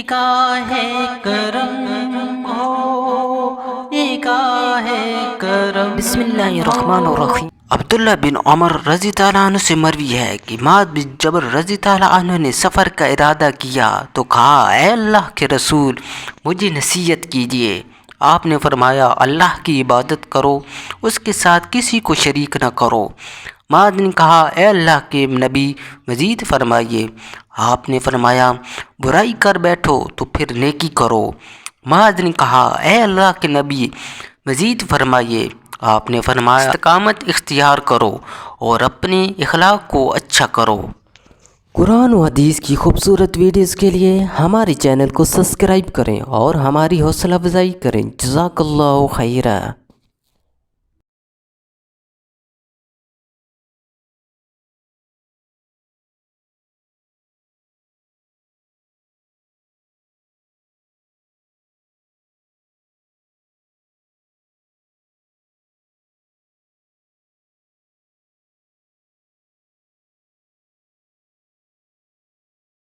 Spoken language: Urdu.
نگاہ کرم ہو، نگاہ کرم۔ بسم اللہ الرحمن الرحیم۔ عبداللہ بن عمر رضی تعالیٰ عنہ سے مروی ہے کہ معاذ بن جبل رضی تعالیٰ عنہ نے سفر کا ارادہ کیا تو کہا، اے اللہ کے رسول مجھے نصیحت کیجیے۔ آپ نے فرمایا، اللہ کی عبادت کرو، اس کے ساتھ کسی کو شریک نہ کرو۔ معاذ نے کہا، اے اللہ کے نبی مزید فرمائیے۔ آپ نے فرمایا، برائی کر بیٹھو تو پھر نیکی کرو۔ معاذ نے کہا، اے اللہ کے نبی مزید فرمائیے۔ آپ نے فرمایا، استقامت اختیار کرو اور اپنے اخلاق کو اچھا کرو۔ قرآن و حدیث کی خوبصورت ویڈیوز کے لیے ہمارے چینل کو سبسکرائب کریں اور ہماری حوصلہ افزائی کریں۔ جزاک اللہ خیرہ۔